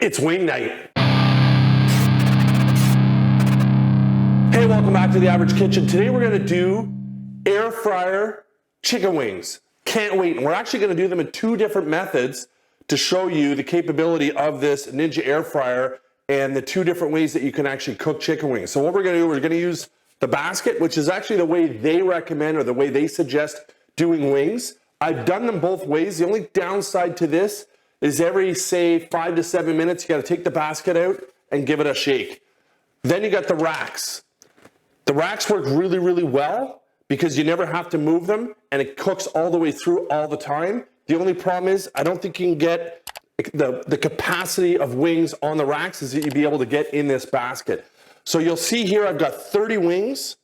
It's wing night. Hey, welcome back to The Average Kitchen. Today we're gonna do air fryer chicken wings. Can't wait. And we're actually gonna do them in two different methods to show you the capability of this Ninja air fryer and the two different ways that you can actually cook chicken wings. So what we're gonna do, we're gonna use the basket, which is actually the way they recommend or the way they suggest doing wings. I've done them both ways. The only downside to this is every, say, 5 to 7 minutes, you gotta take the basket out and give it a shake. Then you got the racks. The racks work really, really well because you never have to move them and it cooks all the way through all the time. The only problem is I don't think you can get the capacity of wings on the racks is that you'd be able to get in this basket. So you'll see here I've got 30 wings,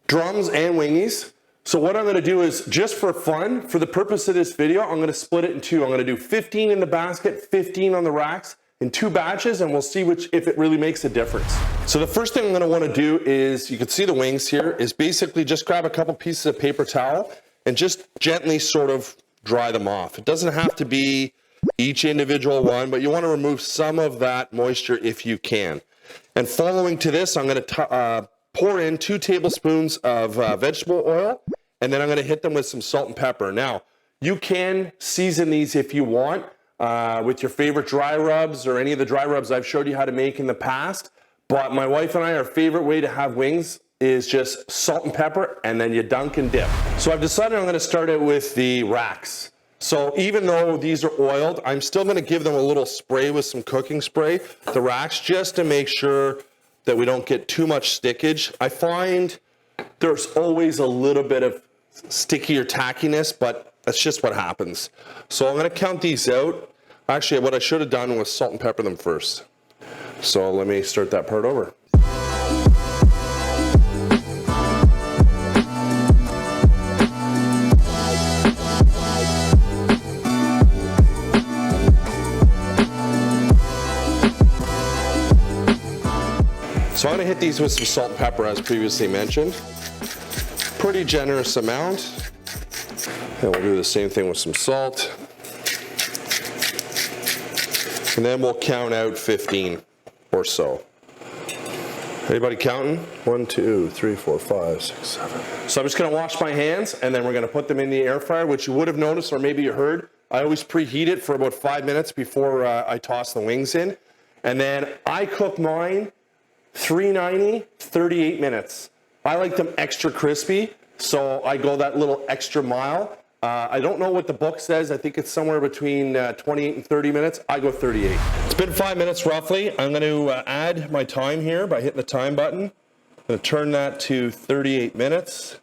drums and wingies. So what I'm gonna do is, just for fun, for the purpose of this video, I'm gonna split it in two. I'm gonna do 15 in the basket, 15 on the racks in two batches, and we'll see if it really makes a difference. So the first thing I'm gonna wanna do is, you can see the wings here, is basically just grab a couple pieces of paper towel and just gently sort of dry them off. It doesn't have to be each individual one, but you wanna remove some of that moisture if you can. And following to this, I'm gonna pour in 2 tablespoons of vegetable oil, and then I'm gonna hit them with some salt and pepper. Now, you can season these if you want with your favorite dry rubs or any of the dry rubs I've showed you how to make in the past, but my wife and I, our favorite way to have wings is just salt and pepper, and then you dunk and dip. So I've decided I'm gonna start out with the racks. So even though these are oiled, I'm still gonna give them a little spray with some cooking spray, the racks, just to make sure that we don't get too much stickage. I find there's always a little bit of sticky or tackiness, but that's just what happens. So I'm gonna count these out. Actually, what I should have done was salt and pepper them first. So let me start that part over. So I'm gonna hit these with some salt and pepper as previously mentioned. Pretty generous amount. And we'll do the same thing with some salt. And then we'll count out 15 or so. Anybody counting? 1, 2, 3, 4, 5, 6, 7. So I'm just gonna wash my hands and then we're gonna put them in the air fryer, which you would have noticed or maybe you heard. I always preheat it for about 5 minutes before I toss the wings in. And then I cook mine 390, 38 minutes. I like them extra crispy, so I go that little extra mile. I don't know what the book says. I think it's somewhere between 28 and 30 minutes. I go 38. It's been 5 minutes roughly. I'm going to add my time here by hitting the time button. I'm going to turn that to 38 minutes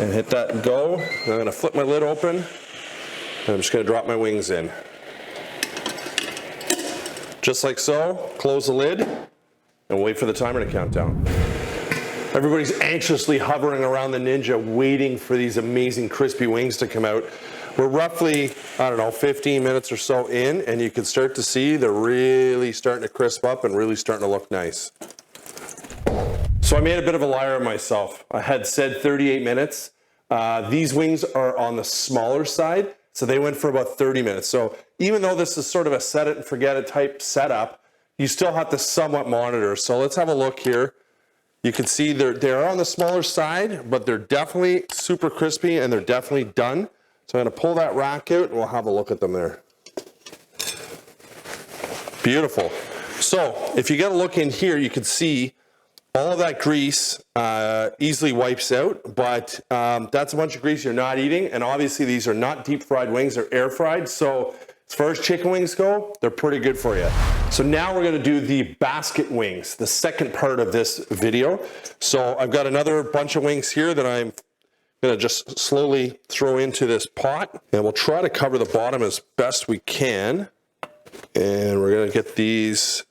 and hit that and go. I'm going to flip my lid open and I'm just going to drop my wings in. Just like so. Close the lid and wait for the timer to count down. Everybody's anxiously hovering around the Ninja waiting for these amazing crispy wings to come out. We're roughly, I don't know, 15 minutes or so in, and you can start to see they're really starting to crisp up and really starting to look nice. So I made a bit of a liar of myself. I had said 38 minutes. These wings are on the smaller side, so they went for about 30 minutes. So even though this is sort of a set it and forget it type setup, you still have to somewhat monitor. So let's have a look here. You can see they're on the smaller side, but they're definitely super crispy and they're definitely done. So I'm gonna pull that rack out and we'll have a look at them there. Beautiful. So if you get a look in here, you can see all of that grease easily wipes out, but that's a bunch of grease you're not eating. And obviously these are not deep fried wings, they're air fried. So as far as chicken wings go, they're pretty good for you. So now we're gonna do the basket wings, the second part of this video. So I've got another bunch of wings here that I'm gonna just slowly throw into this pot, and we'll try to cover the bottom as best we can. And we're gonna get these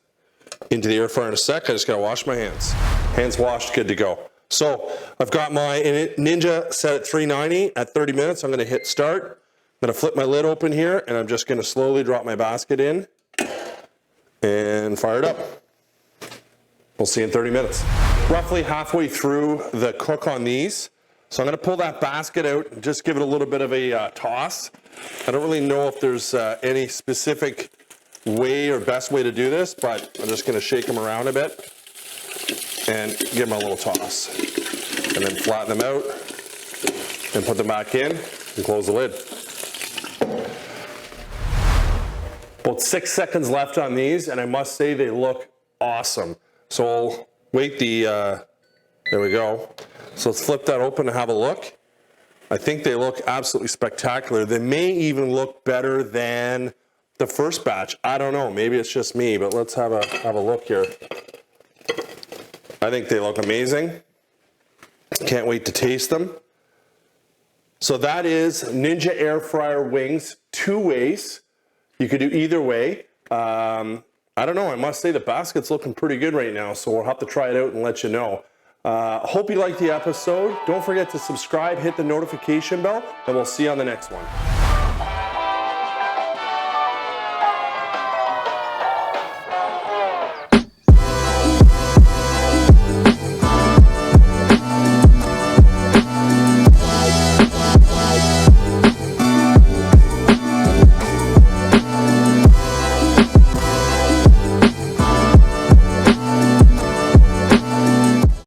into the air fryer in a sec. I just gotta wash my hands. Hands washed, good to go. So I've got my Ninja set at 390 at 30 minutes. I'm gonna hit start. I'm gonna flip my lid open here and I'm just gonna slowly drop my basket in and fire it up. We'll see in 30 minutes. Roughly halfway through the cook on these. So I'm gonna pull that basket out and just give it a little bit of a toss. I don't really know if there's any specific way or best way to do this, but I'm just gonna shake them around a bit and give them a little toss. And then flatten them out and put them back in and close the lid. About 6 seconds left on these, and I must say they look awesome. So I'll wait there we go. So let's flip that open and have a look. I think they look absolutely spectacular. They may even look better than the first batch. I don't know, maybe it's just me, but let's have a look here. I think they look amazing. Can't wait to taste them. So that is Ninja Air Fryer wings, 2 ways. You could do either way. I don't know, I must say the basket's looking pretty good right now, so we'll have to try it out and let you know. Hope you liked the episode. Don't forget to subscribe, hit the notification bell, and we'll see you on the next one.